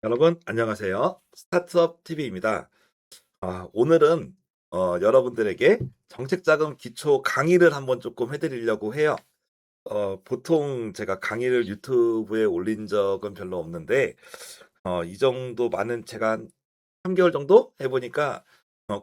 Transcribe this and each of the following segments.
여러분 안녕하세요. 스타트업 TV입니다. 오늘은 여러분들에게 정책자금 기초 강의를 한번 조금 해드리려고 해요. 보통 제가 강의를 유튜브에 올린 적은 별로 없는데 이 정도 많은 제가 한 3개월 정도 해보니까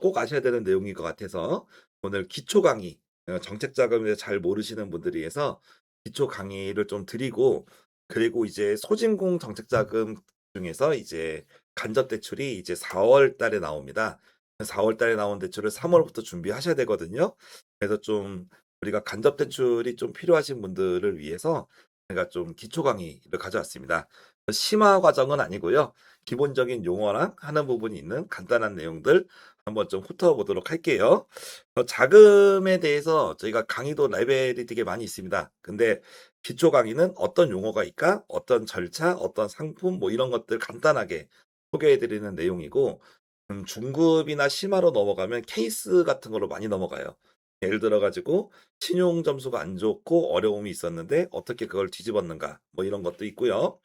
꼭 아셔야 되는 내용인 것 같아서 오늘 기초 강의, 정책자금에 대해 잘 모르시는 분들을 위해서 기초 강의를 좀 드리고, 그리고 이제 소진공 정책자금 중에서 이제 간접대출이 이제 4월 달에 나옵니다. 4월 달에 나온 대출을 3월부터 준비하셔야 되거든요. 그래서 좀 우리가 간접대출이 좀 필요하신 분들을 위해서 제가 좀 기초 강의를 가져왔습니다. 심화 과정은 아니고요. 기본적인 용어랑 하는 부분이 있는 간단한 내용들 한번 좀 훑어보도록 할게요. 자금에 대해서 저희가 강의도 레벨이 되게 많이 있습니다. 근데 기초 강의는 어떤 용어가 있까, 어떤 절차, 어떤 상품, 뭐 이런 것들 간단하게 소개해드리는 내용이고, 중급이나 심화로 넘어가면 케이스 같은 걸로 많이 넘어가요. 예를 들어가지고 신용 점수가 안 좋고 어려움이 있었는데 어떻게 그걸 뒤집었는가, 뭐 이런 것도 있고요.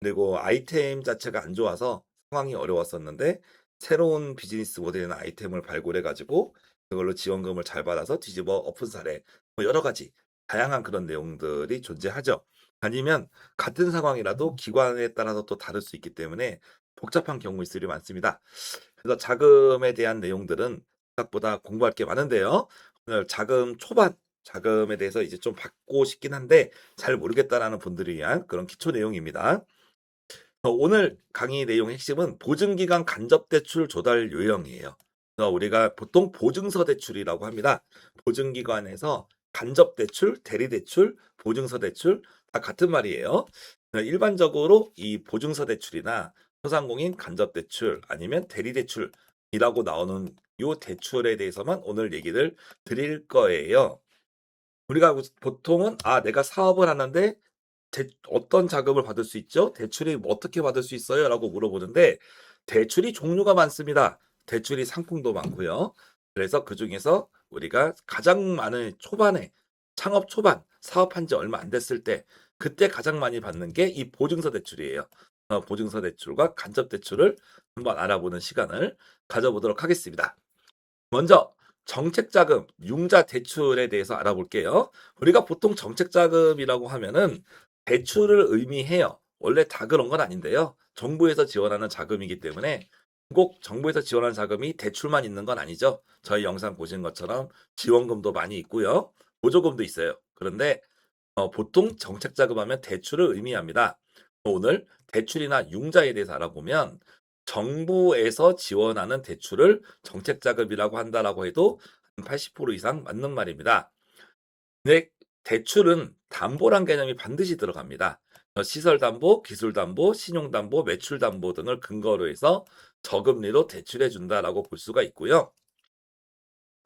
그리고 아이템 자체가 안 좋아서 상황이 어려웠었는데 새로운 비즈니스 모델이나 아이템을 발굴해 가지고 그걸로 지원금을 잘 받아서 뒤집어 엎은 사례, 뭐 여러 가지 다양한 그런 내용들이 존재하죠. 아니면 같은 상황이라도 기관에 따라서 또 다를 수 있기 때문에 복잡한 경우일이 많습니다. 그래서 자금에 대한 내용들은 생각보다 공부할 게 많은데요. 오늘 자금 초반 자금에 대해서 이제 좀 받고 싶긴 한데 잘 모르겠다라는 분들을 위한 그런 기초 내용입니다. 오늘 강의 내용 핵심은 보증기간 간접대출 조달 요령이에요. 그래서 우리가 보통 보증서 대출이라고 합니다. 보증기관에서 간접대출, 대리대출, 보증서 대출 다 같은 말이에요. 일반적으로 이 보증서 대출이나 소상공인 간접대출 아니면 대리대출이라고 나오는 요 대출에 대해서만 오늘 얘기를 드릴 거예요. 우리가 보통은 내가 사업을 하는데 어떤 자금을 받을 수 있죠? 대출이 어떻게 받을 수 있어요? 라고 물어보는데 대출이 종류가 많습니다. 대출이 상품도 많고요. 그래서 그중에서 우리가 가장 많은 초반에 창업 초반 사업한 지 얼마 안 됐을 때 그때 가장 많이 받는 게 이 보증서 대출이에요. 보증서 대출과 간접 대출을 한번 알아보는 시간을 가져보도록 하겠습니다. 먼저 정책자금, 융자 대출에 대해서 알아볼게요. 우리가 보통 정책자금이라고 하면은 대출을 의미해요. 원래 다 그런 건 아닌데요. 정부에서 지원하는 자금이기 때문에 꼭 정부에서 지원하는 자금이 대출만 있는 건 아니죠. 저희 영상 보신 것처럼 지원금도 많이 있고요. 보조금도 있어요. 그런데 보통 정책자금 하면 대출을 의미합니다. 오늘 대출이나 융자에 대해서 알아보면 정부에서 지원하는 대출을 정책자금이라고 한다라고 해도 한 80% 이상 맞는 말입니다. 근데 대출은 담보란 개념이 반드시 들어갑니다. 시설담보, 기술담보, 신용담보, 매출담보 등을 근거로 해서 저금리로 대출해 준다라고 볼 수가 있고요.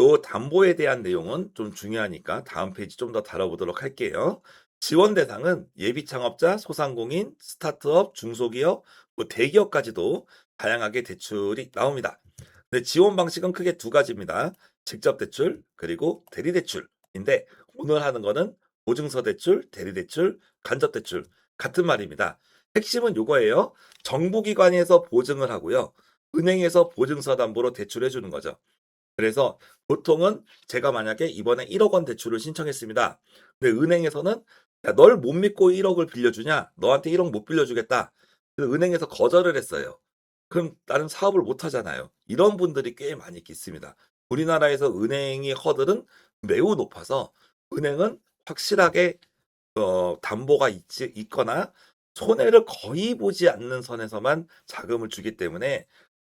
요 담보에 대한 내용은 좀 중요하니까 다음 페이지 좀 더 다뤄보도록 할게요. 지원 대상은 예비 창업자, 소상공인, 스타트업, 중소기업, 뭐 대기업까지도 다양하게 대출이 나옵니다. 근데 지원 방식은 크게 두 가지입니다. 직접 대출, 그리고 대리 대출인데 오늘 하는 거는 보증서 대출, 대리 대출, 간접 대출 같은 말입니다. 핵심은 요거예요. 정부기관에서 보증을 하고요. 은행에서 보증서 담보로 대출해 주는 거죠. 그래서 보통은 제가 만약에 이번에 1억 원 대출을 신청했습니다. 근데 은행에서는 야, 널 못 믿고 1억을 빌려주냐? 너한테 1억 못 빌려주겠다. 그래서 은행에서 거절을 했어요. 그럼 나는 사업을 못 하잖아요. 이런 분들이 꽤 많이 있습니다. 우리나라에서 은행의 허들은 매우 높아서 은행은 확실하게 담보가 있거나 손해를 거의 보지 않는 선에서만 자금을 주기 때문에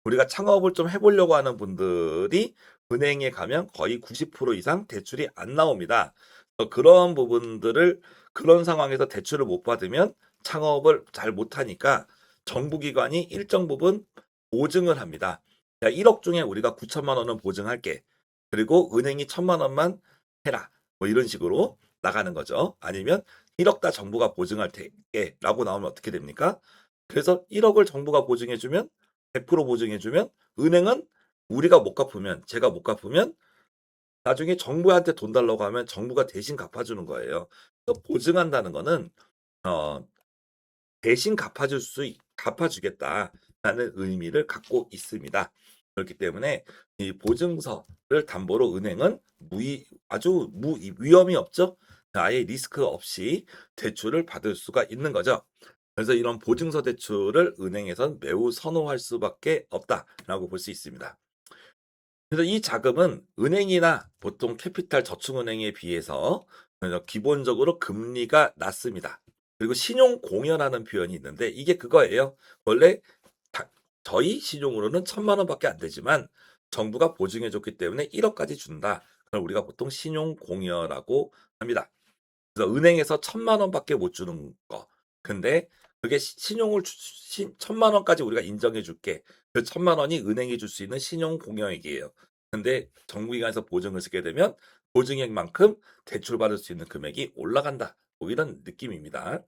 우리가 창업을 좀 해보려고 하는 분들이 은행에 가면 거의 90% 이상 대출이 안 나옵니다. 그런 부분들을 그런 상황에서 대출을 못 받으면 창업을 잘 못하니까 정부기관이 일정 부분 보증을 합니다. 야, 1억 중에 우리가 9천만 원은 보증할게. 그리고 은행이 1천만 원만 해라. 뭐 이런 식으로 나가는 거죠. 아니면 1억 다 정부가 보증할 테게 라고 나오면 어떻게 됩니까? 그래서 1억을 정부가 보증해주면 100% 보증해주면 은행은 우리가 못 갚으면 제가 못 갚으면 나중에 정부한테 돈 달라고 하면 정부가 대신 갚아주는 거예요. 보증한다는 거는 어, 대신 갚아주겠다라는 의미를 갖고 있습니다. 그렇기 때문에 이 보증서를 담보로 은행은 아주 위험이 없죠. 아예 리스크 없이 대출을 받을 수가 있는 거죠. 그래서 이런 보증서 대출을 은행에선 매우 선호할 수밖에 없다라고 볼 수 있습니다. 그래서 이 자금은 은행이나 보통 캐피탈 저축은행에 비해서 기본적으로 금리가 낮습니다. 그리고 신용 공여라는 표현이 있는데 이게 그거예요. 원래 저희 신용으로는 1,000만 원밖에 안 되지만 정부가 보증해 줬기 때문에 1억까지 준다. 그걸 우리가 보통 신용 공여라고 합니다. 그래서 은행에서 1,000만 원밖에 못 주는 거. 근데 그게 신용을 1,000만 원까지 우리가 인정해 줄게. 그 1,000만 원이 은행이 줄 수 있는 신용 공여액이에요. 근데 정부기관에서 보증을 쓰게 되면 보증액만큼 대출받을 수 있는 금액이 올라간다. 뭐 이런 느낌입니다.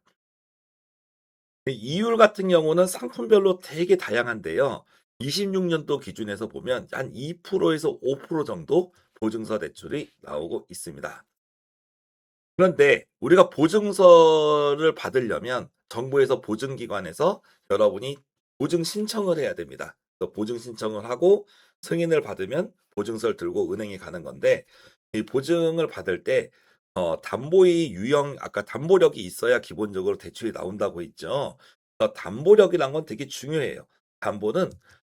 이율 같은 경우는 상품별로 되게 다양한데요. 26년도 기준에서 보면 한 2%에서 5% 정도 보증서 대출이 나오고 있습니다. 그런데 우리가 보증서를 받으려면 정부에서 보증기관에서 여러분이 보증 신청을 해야 됩니다. 보증 신청을 하고 승인을 받으면 보증서를 들고 은행에 가는 건데 이 보증을 받을 때 담보의 유형 아까 담보력이 있어야 기본적으로 대출이 나온다고 했죠. 담보력이란 건 되게 중요해요. 담보는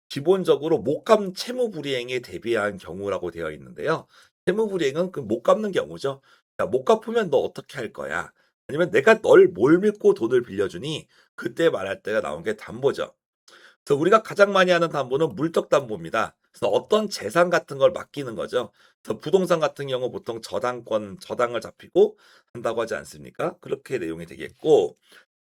기본적으로 못 갚는 채무 불이행에 대비한 경우라고 되어 있는데요. 채무 불이행은 그 못 갚는 경우죠. 야, 못 갚으면 너 어떻게 할 거야? 아니면 내가 널 뭘 믿고 돈을 빌려주니? 그때 말할 때가 나온 게 담보죠. 그래서 우리가 가장 많이 하는 담보는 물적 담보입니다. 그래서 어떤 재산 같은 걸 맡기는 거죠. 그래서 부동산 같은 경우 보통 저당을 잡히고 한다고 하지 않습니까? 그렇게 내용이 되겠고,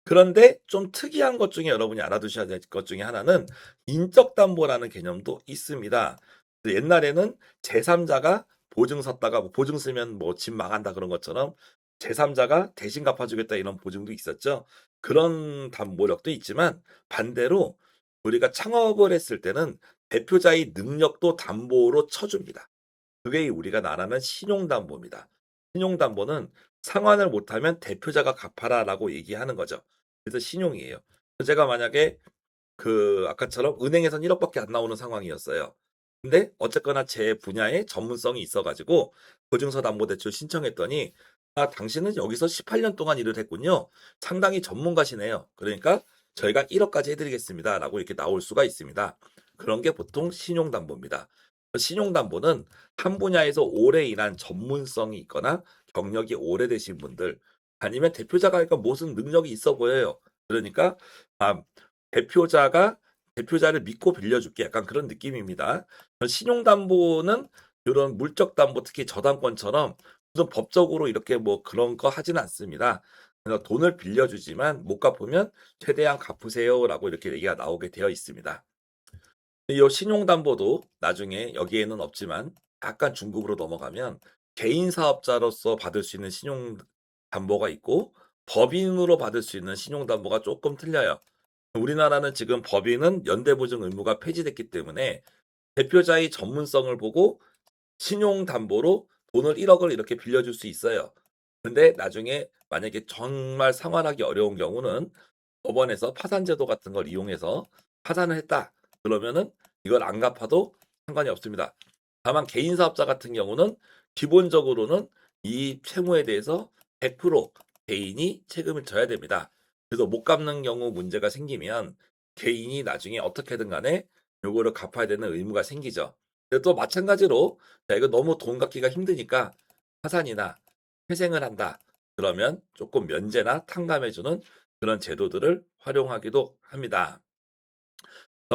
그런데 좀 특이한 것 중에 여러분이 알아두셔야 될 것 중에 하나는 인적 담보라는 개념도 있습니다. 옛날에는 제3자가 보증 섰다가 뭐 보증 쓰면 뭐 집 망한다 그런 것처럼 제3자가 대신 갚아주겠다 이런 보증도 있었죠. 그런 담보력도 있지만 반대로 우리가 창업을 했을 때는 대표자의 능력도 담보로 쳐줍니다. 그게 우리가 말하는 신용담보입니다. 신용담보는 상환을 못하면 대표자가 갚아라라고 얘기하는 거죠. 그래서 신용이에요. 제가 만약에 아까처럼 은행에선 1억밖에 안 나오는 상황이었어요. 근데 어쨌거나 제 분야에 전문성이 있어가지고 보증서 담보대출 신청했더니 당신은 여기서 18년 동안 일을 했군요. 상당히 전문가시네요. 그러니까 저희가 1억까지 해드리겠습니다라고 이렇게 나올 수가 있습니다. 그런 게 보통 신용담보입니다. 신용담보는 한 분야에서 오래 일한 전문성이 있거나 경력이 오래되신 분들 아니면 대표자가 그러니까 무슨 능력이 있어 보여요. 그러니까 아, 대표자를 믿고 빌려줄게 약간 그런 느낌입니다. 신용담보는 이런 물적 담보 특히 저당권처럼 무슨 법적으로 이렇게 뭐 그런 거 하지는 않습니다. 그래서 돈을 빌려주지만 못 갚으면 최대한 갚으세요라고 이렇게 얘기가 나오게 되어 있습니다. 이 신용담보도 나중에 여기에는 없지만 약간 중급으로 넘어가면 개인 사업자로서 받을 수 있는 신용담보가 있고 법인으로 받을 수 있는 신용담보가 조금 틀려요. 우리나라는 지금 법인은 연대보증 의무가 폐지됐기 때문에 대표자의 전문성을 보고 신용담보로 돈을 1억을 이렇게 빌려줄 수 있어요. 근데 나중에 만약에 정말 상환하기 어려운 경우는 법원에서 파산제도 같은 걸 이용해서 파산을 했다. 그러면은 이걸 안 갚아도 상관이 없습니다. 다만 개인 사업자 같은 경우는 기본적으로는 이 채무에 대해서 100% 개인이 책임을 져야 됩니다. 그래서 못 갚는 경우 문제가 생기면 개인이 나중에 어떻게든 간에 요거를 갚아야 되는 의무가 생기죠. 근데 또 마찬가지로 자, 이거 너무 돈 갚기가 힘드니까 파산이나 회생을 한다. 그러면 조금 면제나 탕감해주는 그런 제도들을 활용하기도 합니다.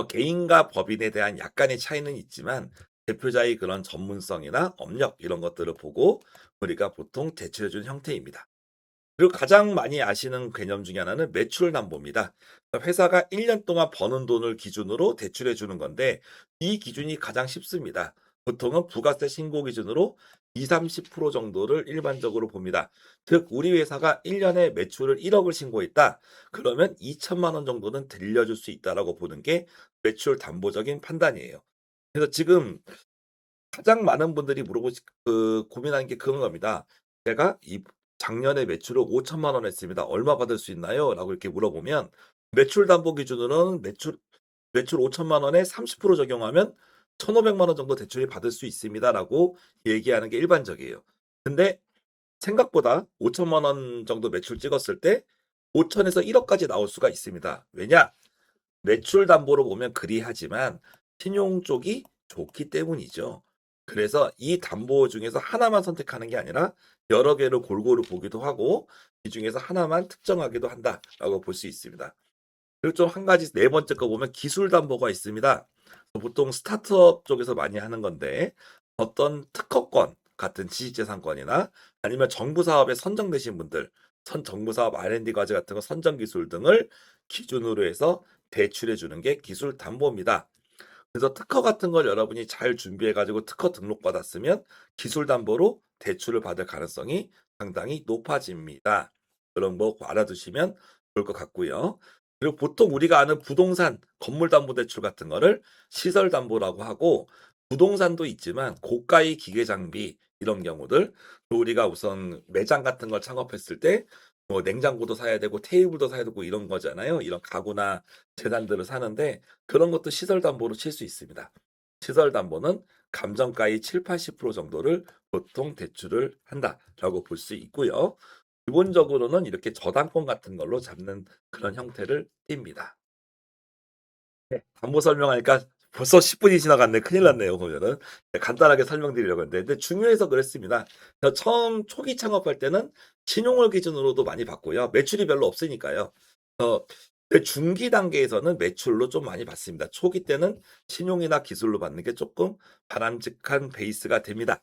개인과 법인에 대한 약간의 차이는 있지만 대표자의 그런 전문성이나 업력 이런 것들을 보고 우리가 보통 대출해 주는 형태입니다. 그리고 가장 많이 아시는 개념 중에 하나는 매출 담보입니다. 회사가 1년 동안 버는 돈을 기준으로 대출해 주는 건데 이 기준이 가장 쉽습니다. 보통은 부가세 신고 기준으로 2, 30% 정도를 일반적으로 봅니다. 즉 우리 회사가 1년에 매출을 1억을 신고했다. 그러면 2천만 원 정도는 들려줄 수 있다라고 보는 게 매출 담보적인 판단이에요. 그래서 지금 가장 많은 분들이 고민하는 게 그런 겁니다. 제가 이 작년에 매출을 5천만 원 했습니다. 얼마 받을 수 있나요? 라고 이렇게 물어보면 매출 담보 기준으로는 매출 5천만 원에 30% 적용하면 1,500만 원 정도 대출이 받을 수 있습니다라고 얘기하는 게 일반적이에요. 근데 생각보다 5천만 원 정도 매출 찍었을 때 5천에서 1억까지 나올 수가 있습니다. 왜냐? 매출 담보로 보면 그리하지만 신용 쪽이 좋기 때문이죠. 그래서 이 담보 중에서 하나만 선택하는 게 아니라 여러 개를 골고루 보기도 하고 이 중에서 하나만 특정하기도 한다라고 볼 수 있습니다. 그리고 좀 한 가지 네 번째 거 보면 기술 담보가 있습니다. 보통 스타트업 쪽에서 많이 하는 건데 어떤 특허권 같은 지식재산권이나 아니면 정부 사업에 선정되신 분들, 정부 사업 R&D 과제 같은 거 선정 기술 등을 기준으로 해서 대출해 주는 게 기술 담보입니다. 그래서 특허 같은 걸 여러분이 잘 준비해 가지고 특허 등록 받았으면 기술 담보로 대출을 받을 가능성이 상당히 높아집니다. 그런 거 알아두시면 좋을 것 같고요. 그리고 보통 우리가 아는 부동산, 건물 담보 대출 같은 거를 시설 담보라고 하고 부동산도 있지만 고가의 기계 장비 이런 경우들 또 우리가 우선 매장 같은 걸 창업했을 때 뭐 냉장고도 사야 되고 테이블도 사야 되고 이런 거잖아요. 이런 가구나 재단들을 사는데 그런 것도 시설 담보로 칠 수 있습니다. 시설 담보는 감정가의 7, 80% 정도를 보통 대출을 한다라고 볼 수 있고요. 기본적으로는 이렇게 저당권 같은 걸로 잡는 그런 형태를 띱니다. 네. 담보 설명하니까 벌써 10분이 지나갔네. 큰일 났네요, 보면은. 네, 간단하게 설명드리려고 했는데, 근데 중요해서 그랬습니다. 저 처음 초기 창업할 때는 신용을 기준으로도 많이 받고요. 매출이 별로 없으니까요. 근데 중기 단계에서는 매출로 좀 많이 받습니다. 초기 때는 신용이나 기술로 받는 게 조금 바람직한 베이스가 됩니다.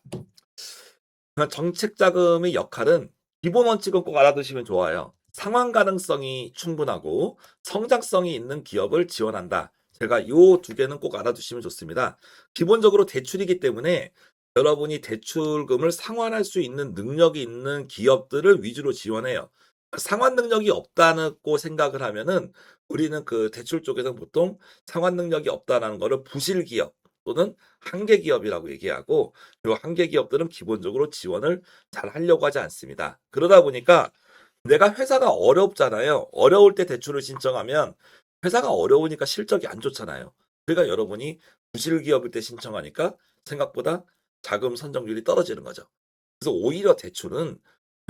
정책 자금의 역할은 기본 원칙은 꼭 알아두시면 좋아요. 상환 가능성이 충분하고 성장성이 있는 기업을 지원한다. 제가 요 두 개는 꼭 알아두시면 좋습니다. 기본적으로 대출이기 때문에 여러분이 대출금을 상환할 수 있는 능력이 있는 기업들을 위주로 지원해요. 상환 능력이 없다고 생각을 하면은 우리는 그 대출 쪽에서는 보통 상환 능력이 없다라는 거를 부실 기업 또는 한계 기업이라고 얘기하고 요 한계 기업들은 기본적으로 지원을 잘 하려고 하지 않습니다. 그러다 보니까 내가 회사가 어렵잖아요. 어려울 때 대출을 신청하면 회사가 어려우니까 실적이 안 좋잖아요. 그러니까 여러분이 부실 기업일 때 신청하니까 생각보다 자금 선정률이 떨어지는 거죠. 그래서 오히려 대출은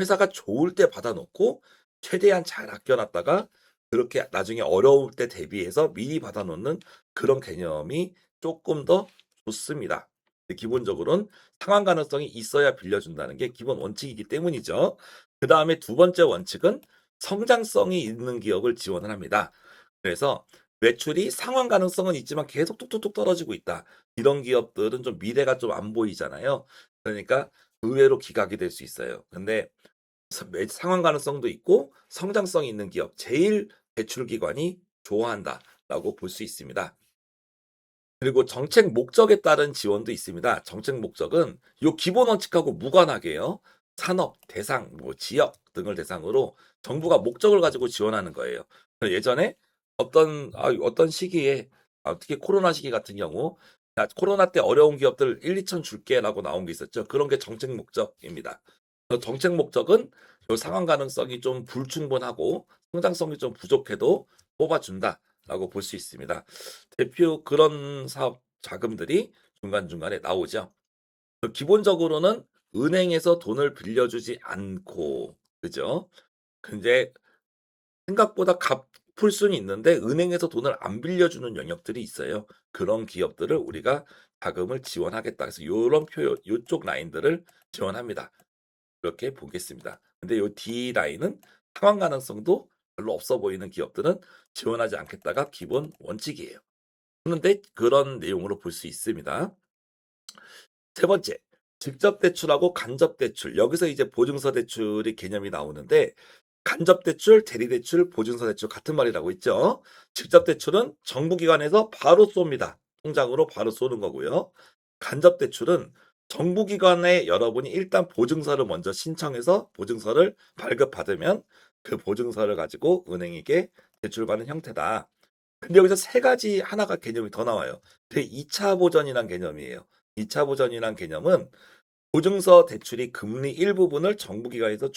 회사가 좋을 때 받아놓고 최대한 잘 아껴놨다가 그렇게 나중에 어려울 때 대비해서 미리 받아놓는 그런 개념이 조금 더 좋습니다. 기본적으로는 상환 가능성이 있어야 빌려준다는 게 기본 원칙이기 때문이죠. 그 다음에 두 번째 원칙은 성장성이 있는 기업을 지원을 합니다. 그래서 매출이 상환 가능성은 있지만 계속 뚝뚝뚝 떨어지고 있다. 이런 기업들은 좀 미래가 좀 안 보이잖아요. 그러니까 의외로 기각이 될 수 있어요. 근데 상환 가능성도 있고 성장성이 있는 기업, 제일 대출 기관이 좋아한다라고 볼 수 있습니다. 그리고 정책 목적에 따른 지원도 있습니다. 정책 목적은 요 기본 원칙하고 무관하게요. 산업, 대상, 뭐 지역 등을 대상으로 정부가 목적을 가지고 지원하는 거예요. 예전에 어떤 시기에 특히 코로나 시기 같은 경우 야, 코로나 때 어려운 기업들 1, 2천 줄게라고 나온 게 있었죠. 그런 게 정책 목적입니다. 정책 목적은 요 상환 가능성이 좀 불충분하고 성장성이 좀 부족해도 뽑아준다라고 볼 수 있습니다. 대표 그런 사업 자금들이 중간중간에 나오죠. 기본적으로는 은행에서 돈을 빌려주지 않고, 그죠? 근데 생각보다 갚을 수는 있는데 은행에서 돈을 안 빌려주는 영역들이 있어요. 그런 기업들을 우리가 자금을 지원하겠다. 그래서 요런 요쪽 라인들을 지원합니다. 그렇게 보겠습니다. 근데 요 D 라인은 상환 가능성도 별로 없어 보이는 기업들은 지원하지 않겠다가 기본 원칙이에요. 그런데 그런 내용으로 볼 수 있습니다. 세 번째, 직접 대출하고 간접 대출. 여기서 이제 보증서 대출의 개념이 나오는데 간접 대출, 대리 대출, 보증서 대출 같은 말이라고 있죠. 직접 대출은 정부 기관에서 바로 쏩니다. 통장으로 바로 쏘는 거고요. 간접 대출은 정부 기관에 여러분이 일단 보증서를 먼저 신청해서 보증서를 발급받으면 그 보증서를 가지고 은행에게 대출받는 형태다. 근데 여기서 세 가지 하나가 개념이 더 나와요. 그게 2차 보전이란 개념이에요. 2차 보전이란 개념은 보증서 대출이 금리 일부분을 정부 기관에서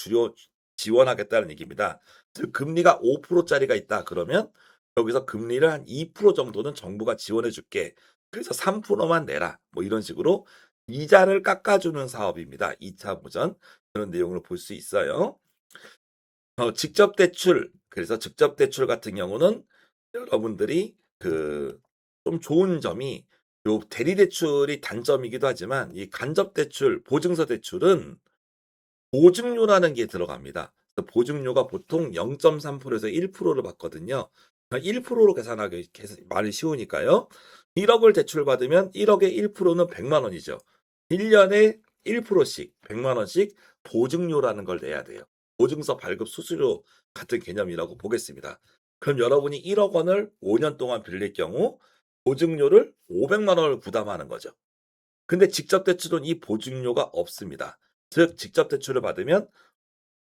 지원하겠다는 얘기입니다. 즉 금리가 5%짜리가 있다 그러면 여기서 금리를 한 2% 정도는 정부가 지원해 줄게. 그래서 3%만 내라. 뭐 이런 식으로 이자를 깎아주는 사업입니다. 2차 보전. 그런 내용을 볼 수 있어요. 직접 대출. 그래서 직접 대출 같은 경우는 여러분들이 좀 좋은 점이 요 대리 대출이 단점이기도 하지만 이 간접 대출, 보증서 대출은 보증료라는 게 들어갑니다. 그래서 보증료가 보통 0.3%에서 1%를 받거든요. 1%로 계산하기 말이 쉬우니까요. 1억을 대출받으면 1억의 1%는 100만 원이죠. 1년에 1%씩 100만 원씩 보증료라는 걸 내야 돼요. 보증서 발급 수수료 같은 개념이라고 보겠습니다. 그럼 여러분이 1억 원을 5년 동안 빌릴 경우 보증료를 500만 원을 부담하는 거죠. 근데 직접 대출은 이 보증료가 없습니다. 즉 직접 대출을 받으면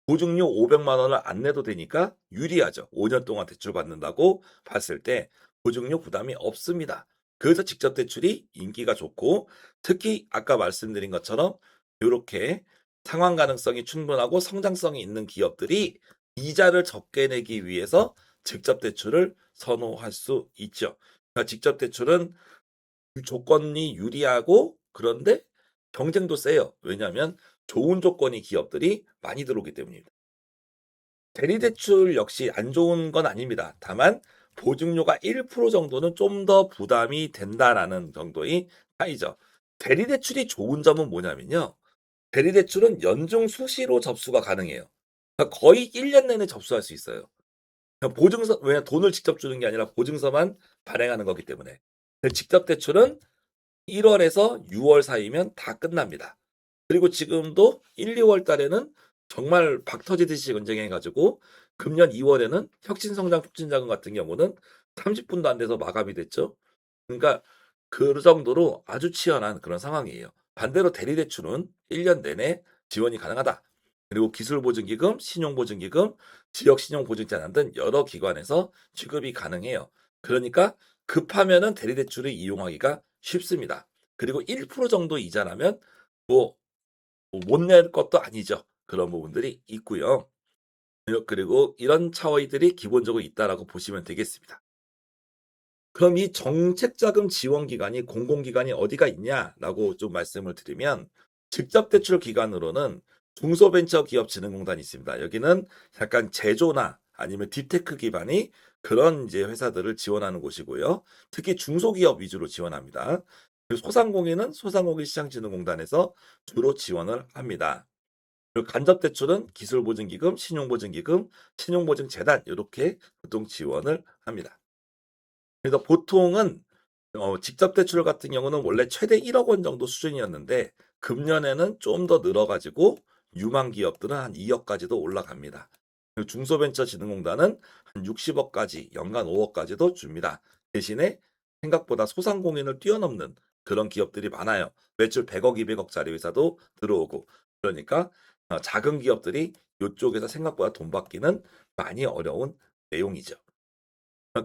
보증료 500만 원을 안 내도 되니까 유리하죠. 5년 동안 대출 받는다고 봤을 때 보증료 부담이 없습니다. 그래서 직접 대출이 인기가 좋고 특히 아까 말씀드린 것처럼 이렇게 상환 가능성이 충분하고 성장성이 있는 기업들이 이자를 적게 내기 위해서 직접 대출을 선호할 수 있죠. 그러니까 직접 대출은 조건이 유리하고 그런데 경쟁도 세요. 왜냐하면 좋은 조건이 기업들이 많이 들어오기 때문입니다. 대리대출 역시 안 좋은 건 아닙니다. 다만 보증료가 1% 정도는 좀 더 부담이 된다라는 정도의 차이죠. 대리대출이 좋은 점은 뭐냐면요. 대리대출은 연중 수시로 접수가 가능해요. 그러니까 거의 1년 내내 접수할 수 있어요. 그러니까 보증서, 왜냐 돈을 직접 주는 게 아니라 보증서만 발행하는 거기 때문에. 근데 직접 대출은 1월에서 6월 사이면 다 끝납니다. 그리고 지금도 1, 2월 달에는 정말 박 터지듯이 은쟁해 가지고 금년 2월에는 혁신성장 촉진자금 같은 경우는 30분도 안 돼서 마감이 됐죠. 그러니까 그 정도로 아주 치열한 그런 상황이에요. 반대로 대리대출은 1년 내내 지원이 가능하다. 그리고 기술보증기금, 신용보증기금, 지역신용보증재단 등 여러 기관에서 지급이 가능해요. 그러니까 급하면은 대리대출을 이용하기가 쉽습니다. 그리고 1% 정도 이자라면 뭐 못 낼 것도 아니죠. 그런 부분들이 있고요. 그리고 이런 차이들이 기본적으로 있다라고 보시면 되겠습니다. 그럼 이 정책자금 지원 기관이 공공기관이 어디가 있냐라고 좀 말씀을 드리면 직접 대출 기관으로는 중소벤처기업진흥공단이 있습니다. 여기는 약간 제조나 아니면 딥테크 기반의 그런 이제 회사들을 지원하는 곳이고요. 특히 중소기업 위주로 지원합니다. 그리고 소상공인은 소상공인시장진흥공단에서 주로 지원을 합니다. 그리고 간접대출은 기술보증기금, 신용보증기금, 신용보증재단 이렇게 보통 지원을 합니다. 그래서 보통은 직접 대출 같은 경우는 원래 최대 1억 원 정도 수준이었는데 금년에는 좀 더 늘어가지고 유망 기업들은 한 2억까지도 올라갑니다. 그리고 중소벤처진흥공단은 한 60억까지 연간 5억까지도 줍니다. 대신에 생각보다 소상공인을 뛰어넘는 그런 기업들이 많아요. 매출 100억, 200억짜리 회사도 들어오고 그러니까 작은 기업들이 이쪽에서 생각보다 돈 받기는 많이 어려운 내용이죠.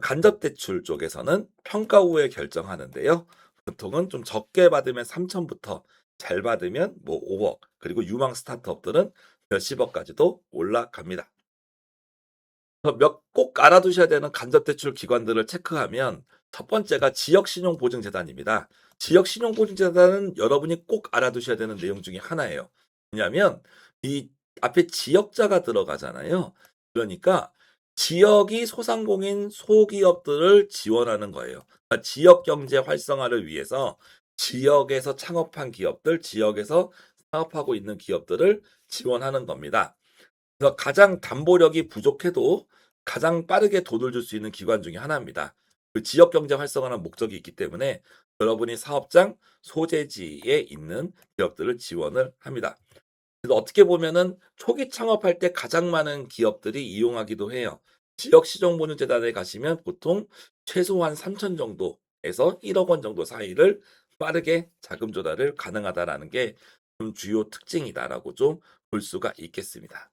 간접대출 쪽에서는 평가 후에 결정하는데요. 보통은 좀 적게 받으면 3천부터 잘 받으면 뭐 5억 그리고 유망 스타트업들은 몇십억까지도 올라갑니다. 몇 꼭 알아두셔야 되는 간접대출 기관들을 체크하면 첫 번째가 지역신용보증재단입니다. 지역신용보증재단은 여러분이 꼭 알아두셔야 되는 내용 중에 하나예요. 왜냐하면 이 앞에 지역자가 들어가잖아요. 그러니까 지역이 소상공인 소기업들을 지원하는 거예요. 그러니까 지역 경제 활성화를 위해서 지역에서 창업한 기업들, 지역에서 사업하고 있는 기업들을 지원하는 겁니다. 그래서 가장 담보력이 부족해도 가장 빠르게 돈을 줄 수 있는 기관 중에 하나입니다. 그 지역 경제 활성화라는 목적이 있기 때문에 여러분이 사업장 소재지에 있는 기업들을 지원을 합니다. 그래서 어떻게 보면은 초기 창업할 때 가장 많은 기업들이 이용하기도 해요. 지역시정보증재단에 가시면 보통 최소한 3천 정도에서 1억 원 정도 사이를 빠르게 자금 조달을 가능하다라는 게 좀 주요 특징이다라고 좀 볼 수가 있겠습니다.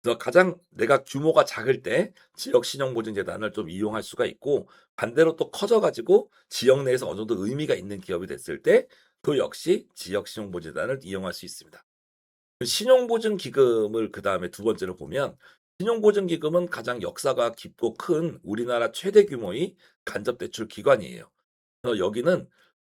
그래서 가장 내가 규모가 작을 때 지역신용보증재단을 좀 이용할 수가 있고 반대로 또 커져가지고 지역 내에서 어느 정도 의미가 있는 기업이 됐을 때 또 역시 지역신용보증재단을 이용할 수 있습니다. 신용보증기금을 그 다음에 두 번째로 보면 신용보증기금은 가장 역사가 깊고 큰 우리나라 최대 규모의 간접대출 기관이에요. 그래서 여기는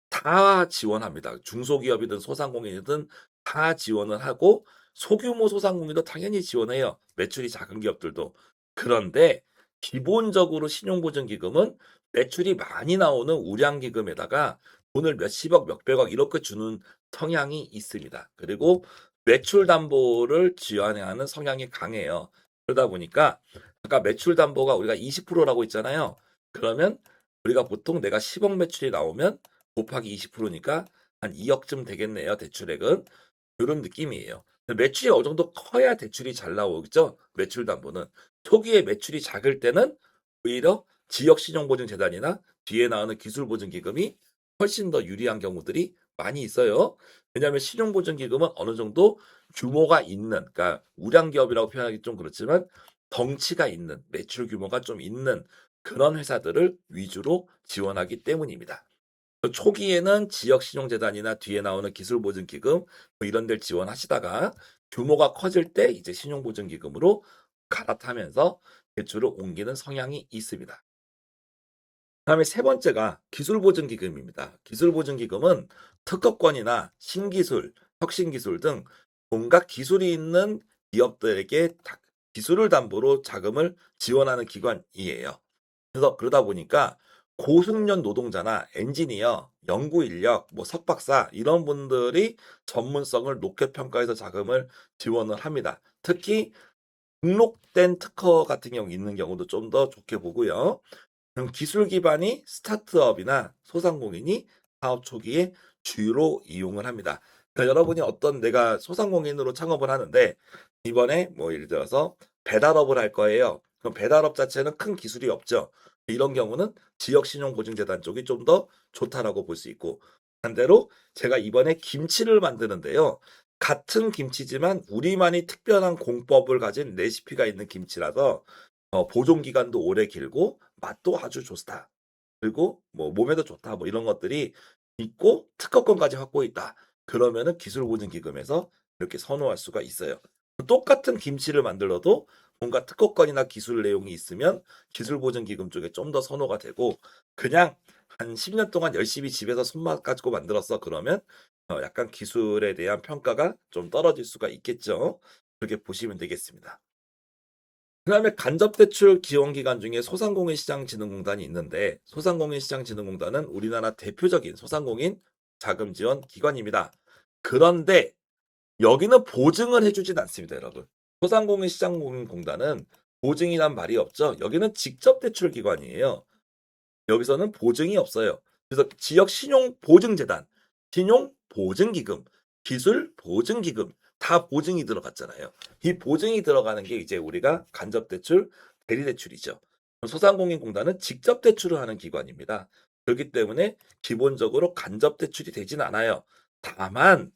다 지원합니다. 중소기업이든 소상공인이든 다 지원을 하고 소규모 소상공인도 당연히 지원해요. 매출이 작은 기업들도. 그런데 기본적으로 신용보증기금은 매출이 많이 나오는 우량기금에다가 돈을 몇십억, 몇백억 이렇게 주는 성향이 있습니다. 그리고 매출 담보를 지원하는 성향이 강해요. 그러다 보니까 아까 매출 담보가 우리가 20%라고 했잖아요. 그러면 우리가 보통 내가 10억 매출이 나오면 곱하기 20%니까 한 2억쯤 되겠네요, 대출액은. 요런 느낌이에요. 매출이 어느 정도 커야 대출이 잘 나오겠죠? 매출 담보는. 초기에 매출이 작을 때는 오히려 지역신용보증재단이나 뒤에 나오는 기술보증기금이 훨씬 더 유리한 경우들이 많이 있어요. 왜냐하면 신용보증기금은 어느 정도 규모가 있는, 그러니까 우량기업이라고 표현하기 좀 그렇지만 덩치가 있는, 매출 규모가 좀 있는 그런 회사들을 위주로 지원하기 때문입니다. 초기에는 지역신용재단이나 뒤에 나오는 기술보증기금 뭐 이런 데를 지원하시다가 규모가 커질 때 이제 신용보증기금으로 갈아타면서 대출을 옮기는 성향이 있습니다. 그다음에 세 번째가 기술보증기금입니다. 기술보증기금은 특허권이나 신기술, 혁신기술 등 뭔가 기술이 있는 기업들에게 기술을 담보로 자금을 지원하는 기관이에요. 그래서 그러다 보니까 고숙련 노동자나 엔지니어, 연구 인력, 뭐 석박사 이런 분들이 전문성을 높게 평가해서 자금을 지원을 합니다. 특히 등록된 특허 같은 경우 있는 경우도 좀 더 좋게 보고요. 기술 기반이 스타트업이나 소상공인이 사업 초기에 주로 이용을 합니다. 그러니까 여러분이 어떤 내가 소상공인으로 창업을 하는데 이번에 뭐 예를 들어서 배달업을 할 거예요. 그럼 배달업 자체는 큰 기술이 없죠. 이런 경우는 지역신용보증재단 쪽이 좀 더 좋다라고 볼 수 있고 반대로 제가 이번에 김치를 만드는데요. 같은 김치지만 우리만이 특별한 공법을 가진 레시피가 있는 김치라서 보존 기간도 오래 길고 맛도 아주 좋다. 그리고 뭐 몸에도 좋다. 뭐 이런 것들이 있고 특허권까지 확보해 있다. 그러면은 기술보증기금에서 이렇게 선호할 수가 있어요. 똑같은 김치를 만들어도 뭔가 특허권이나 기술 내용이 있으면 기술보증기금 쪽에 좀 더 선호가 되고 그냥 한 10년 동안 열심히 집에서 손맛 가지고 만들었어. 그러면 약간 기술에 대한 평가가 좀 떨어질 수가 있겠죠. 그렇게 보시면 되겠습니다. 그다음에 간접대출 지원기관 중에 소상공인시장진흥공단이 있는데 소상공인시장진흥공단은 우리나라 대표적인 소상공인 자금 지원 기관입니다. 그런데 여기는 보증을 해주진 않습니다, 여러분. 소상공인시장공단은 보증이란 말이 없죠. 여기는 직접 대출 기관이에요. 여기서는 보증이 없어요. 그래서 지역 신용보증재단, 신용보증기금, 기술보증기금 다 보증이 들어갔잖아요. 이 보증이 들어가는 게 이제 우리가 간접대출, 대리대출이죠. 소상공인공단은 직접 대출을 하는 기관입니다. 그렇기 때문에 기본적으로 간접대출이 되진 않아요. 다만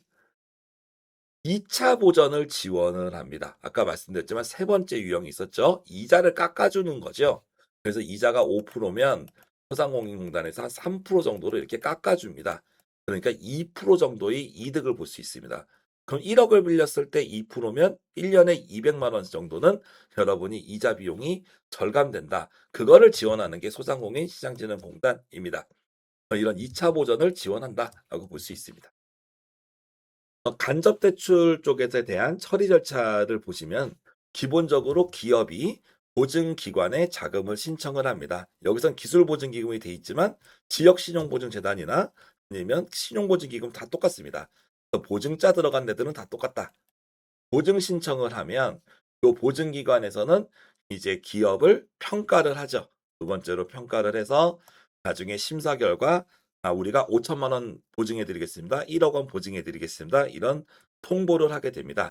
2차 보전을 지원을 합니다. 아까 말씀드렸지만 세 번째 유형이 있었죠. 이자를 깎아주는 거죠. 그래서 이자가 5%면 소상공인공단에서 한 3% 정도로 이렇게 깎아줍니다. 그러니까 2% 정도의 이득을 볼 수 있습니다. 그럼 1억을 빌렸을 때 2%면 1년에 200만 원 정도는 여러분이 이자 비용이 절감된다. 그거를 지원하는 게 소상공인 시장진흥공단입니다. 이런 2차 보전을 지원한다라고 볼 수 있습니다. 간접대출 쪽에 대한 처리 절차를 보시면 기본적으로 기업이 보증기관에 자금을 신청을 합니다. 여기선 기술보증기금이 돼 있지만 지역신용보증재단이나 아니면 신용보증기금 다 똑같습니다. 보증자 들어간 데들은 다 똑같다. 보증 신청을 하면 이 보증기관에서는 이제 기업을 평가를 하죠. 두 번째로 평가를 해서 나중에 심사 결과 우리가 5천만 원 보증해 드리겠습니다. 1억 원 보증해 드리겠습니다. 이런 통보를 하게 됩니다.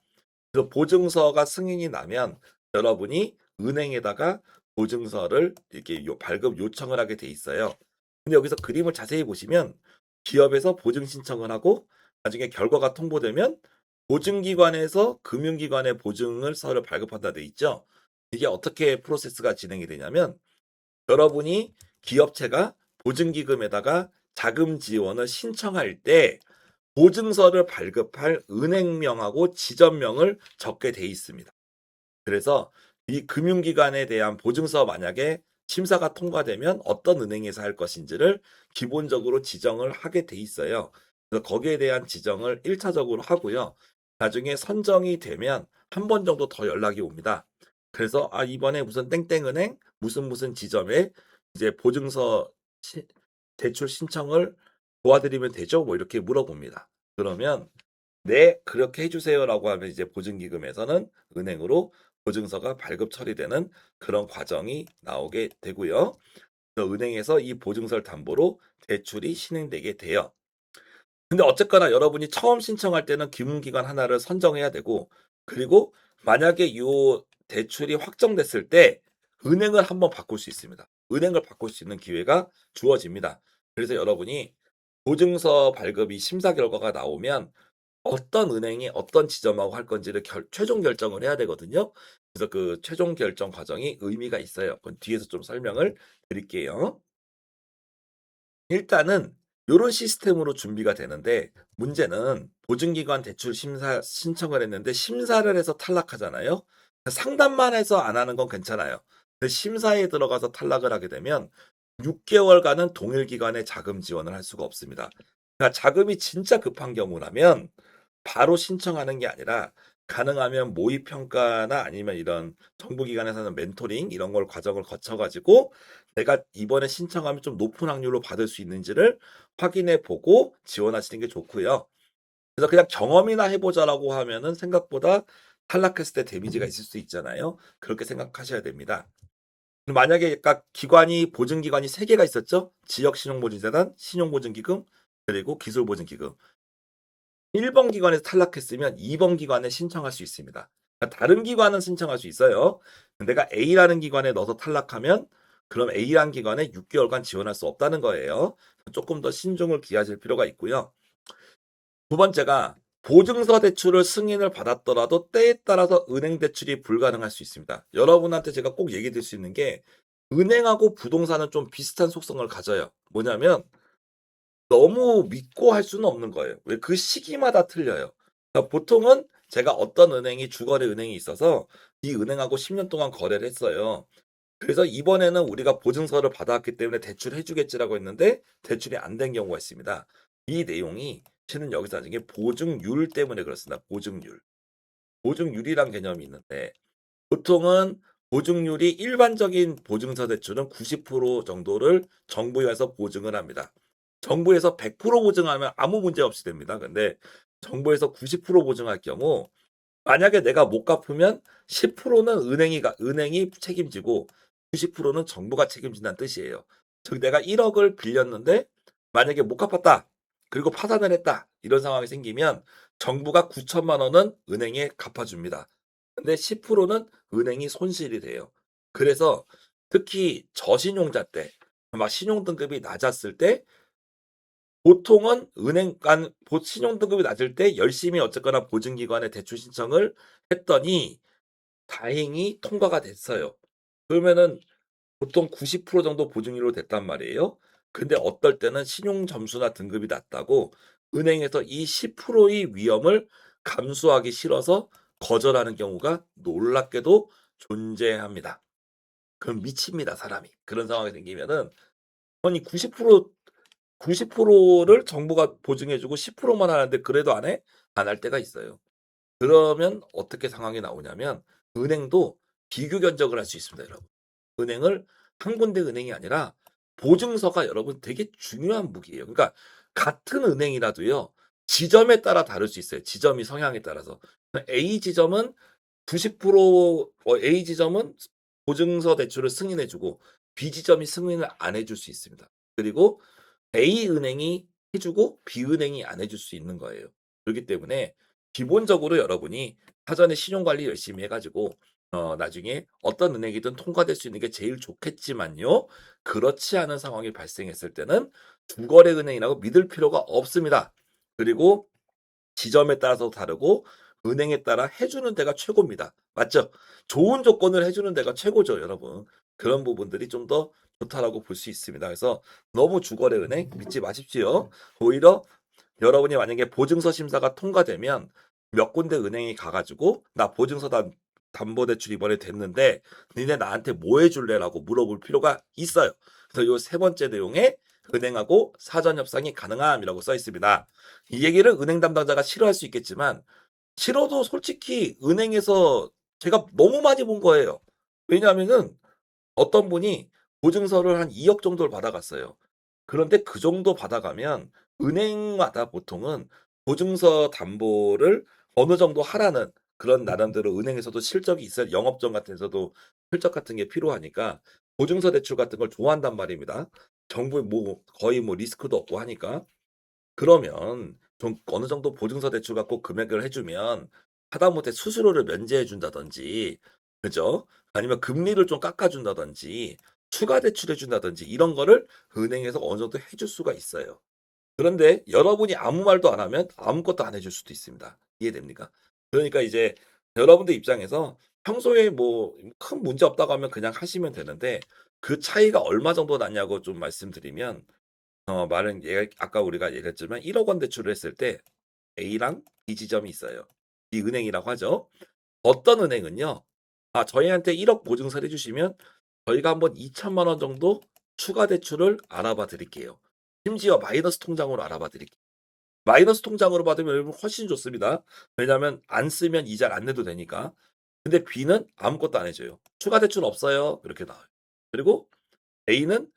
그래서 보증서가 승인이 나면 여러분이 은행에다가 보증서를 이렇게 발급 요청을 하게 돼 있어요. 근데 여기서 그림을 자세히 보시면 기업에서 보증 신청을 하고 나중에 결과가 통보되면 보증기관에서 금융기관에 보증서를 발급한다 돼 있죠. 이게 어떻게 프로세스가 진행이 되냐면 여러분이 기업체가 보증기금에다가 자금 지원을 신청할 때 보증서를 발급할 은행명하고 지점명을 적게 돼 있습니다. 그래서 이 금융기관에 대한 보증서 만약에 심사가 통과되면 어떤 은행에서 할 것인지를 기본적으로 지정을 하게 돼 있어요. 그래서 거기에 대한 지정을 1차적으로 하고요. 나중에 선정이 되면 한 번 정도 더 연락이 옵니다. 그래서 이번에 무슨 땡땡은행 무슨 지점에 이제 보증서 대출 신청을 도와드리면 되죠? 뭐 이렇게 물어봅니다. 그러면 네, 그렇게 해주세요라고 하면 이제 보증기금에서는 은행으로 보증서가 발급 처리되는 그런 과정이 나오게 되고요. 그래서 은행에서 이 보증서를 담보로 대출이 신행되게 돼요. 근데 어쨌거나 여러분이 처음 신청할 때는 금융기관 하나를 선정해야 되고, 그리고 만약에 이 대출이 확정됐을 때 은행을 한번 바꿀 수 있습니다. 은행을 바꿀 수 있는 기회가 주어집니다. 그래서 여러분이 보증서 발급이 심사 결과가 나오면 어떤 은행이 어떤 지점하고 할 건지를 최종 결정을 해야 되거든요. 그래서 그 최종 결정 과정이 의미가 있어요. 그건 뒤에서 좀 설명을 드릴게요. 일단은 요런 시스템으로 준비가 되는데, 문제는 보증기관 대출 심사 신청을 했는데 심사를 해서 탈락하잖아요. 상담만 해서 안 하는 건 괜찮아요. 근데 심사에 들어가서 탈락을 하게 되면 6개월간은 동일 기관에 자금 지원을 할 수가 없습니다. 그러니까 자금이 진짜 급한 경우라면 바로 신청하는 게 아니라 가능하면 모의 평가나 아니면 이런 정부 기관에서 하는 멘토링 이런 걸 과정을 거쳐 가지고 내가 이번에 신청하면 좀 높은 확률로 받을 수 있는지를 확인해 보고 지원하시는 게 좋고요. 그래서 그냥 경험이나 해 보자라고 하면은 생각보다 탈락했을 때 데미지가 있을 수 있잖아요. 그렇게 생각하셔야 됩니다. 만약에 각 기관이 보증기관이 3개가 있었죠. 지역신용보증재단, 신용보증기금, 그리고 기술보증기금. 1번 기관에서 탈락했으면 2번 기관에 신청할 수 있습니다. 그러니까 다른 기관은 신청할 수 있어요. 내가 A라는 기관에 넣어서 탈락하면 그럼 A라는 기관에 6개월간 지원할 수 없다는 거예요. 조금 더 신중을 기하실 필요가 있고요. 두 번째가 보증서 대출을 승인을 받았더라도 때에 따라서 은행 대출이 불가능할 수 있습니다. 여러분한테 제가 꼭 얘기 드릴 수 있는 게 은행하고 부동산은 좀 비슷한 속성을 가져요. 뭐냐면 너무 믿고 할 수는 없는 거예요. 왜 그 시기마다 틀려요. 그러니까 보통은 제가 어떤 은행이 주거래 은행이 있어서 이 은행하고 10년 동안 거래를 했어요. 그래서 이번에는 우리가 보증서를 받아왔기 때문에 대출해 주겠지라고 했는데 대출이 안 된 경우가 있습니다. 이 내용이 실은 여기서 나중에 보증률 때문에 그렇습니다. 보증률. 보증률이란 개념이 있는데 보통은 보증률이 일반적인 보증서 대출은 90% 정도를 정부에서 보증을 합니다. 정부에서 100% 보증하면 아무 문제 없이 됩니다. 근데 정부에서 90% 보증할 경우 만약에 내가 못 갚으면 10%는 은행이 책임지고 90%는 정부가 책임진다는 뜻이에요. 즉 내가 1억을 빌렸는데 만약에 못 갚았다. 그리고 파산을 했다. 이런 상황이 생기면 정부가 9천만 원은 은행에 갚아줍니다. 근데 10%는 은행이 손실이 돼요. 그래서 특히 저신용자 때, 막 신용등급이 낮았을 때 보통은 신용등급이 낮을 때 열심히 어쨌거나 보증기관에 대출 신청을 했더니 다행히 통과가 됐어요. 그러면은 보통 90% 정도 보증률로 됐단 말이에요. 근데 어떨 때는 신용 점수나 등급이 낮다고 은행에서 이 10%의 위험을 감수하기 싫어서 거절하는 경우가 놀랍게도 존재합니다. 그럼 미칩니다, 사람이. 그런 상황이 생기면은 아니 90%를 정부가 보증해 주고 10%만 하는데 그래도 안 해? 안 할 때가 있어요. 그러면 어떻게 상황이 나오냐면 은행도 비교 견적을 할 수 있습니다, 여러분. 은행을 한 군데 은행이 아니라 보증서가 여러분 되게 중요한 무기예요. 그러니까 같은 은행이라도요. 지점에 따라 다를 수 있어요. 지점이 성향에 따라서. A 지점은 90% A 지점은 보증서 대출을 승인해 주고 B 지점이 승인을 안 해줄 수 있습니다. 그리고 A 은행이 해주고 B 은행이 안 해줄 수 있는 거예요. 그렇기 때문에 기본적으로 여러분이 사전에 신용관리 열심히 해가지고 나중에 어떤 은행이든 통과될 수 있는 게 제일 좋겠지만요. 그렇지 않은 상황이 발생했을 때는 두거래 은행이라고 믿을 필요가 없습니다. 그리고 지점에 따라서 다르고 은행에 따라 해주는 데가 최고입니다. 맞죠? 좋은 조건을 해주는 데가 최고죠, 여러분. 그런 부분들이 좀 더 좋다라고 볼 수 있습니다. 그래서 너무 주거래 은행 믿지 마십시오. 오히려 여러분이 만약에 보증서 심사가 통과되면 몇 군데 은행이 가가지고 나 보증서다 주택담보대출 이번에 됐는데 니네 나한테 뭐 해줄래라고 물어볼 필요가 있어요. 그래서 요 세 번째 내용에 은행하고 사전 협상이 가능함이라고 써 있습니다. 이 얘기를 은행 담당자가 싫어할 수 있겠지만 싫어도 솔직히 은행에서 제가 너무 많이 본 거예요. 왜냐하면은 어떤 분이 보증서를 한 2억 정도를 받아갔어요. 그런데 그 정도 받아가면 은행마다 보통은 보증서 담보를 어느 정도 하라는 그런 나름대로 은행에서도 실적이 있어요. 영업정 같은 데서도 실적 같은 게 필요하니까 보증서 대출 같은 걸 좋아한단 말입니다. 정부 뭐 거의 뭐 리스크도 없고 하니까. 그러면 좀 어느 정도 보증서 대출 갖고 금액을 해주면 하다못해 수수료를 면제해 준다든지, 그죠? 아니면 금리를 좀 깎아준다든지, 추가 대출해 준다든지 이런 거를 은행에서 어느 정도 해줄 수가 있어요. 그런데 여러분이 아무 말도 안 하면 아무것도 안 해줄 수도 있습니다. 이해됩니까? 그러니까 이제 여러분들 입장에서 평소에 뭐 큰 문제 없다고 하면 그냥 하시면 되는데 그 차이가 얼마 정도 나냐고 좀 말씀드리면 말은 아까 우리가 얘기했지만 1억 원 대출을 했을 때 A랑 B 지점이 있어요. 이 은행이라고 하죠. 어떤 은행은요. 저희한테 1억 보증서를 해주시면 저희가 한번 2천만 원 정도 추가 대출을 알아봐 드릴게요. 심지어 마이너스 통장으로 알아봐 드릴게요. 마이너스 통장으로 받으면 여러분 훨씬 좋습니다. 왜냐하면 안 쓰면 이자를 안 내도 되니까. 근데 B는 아무것도 안 해줘요. 추가 대출 없어요. 이렇게 나와요. 그리고 A는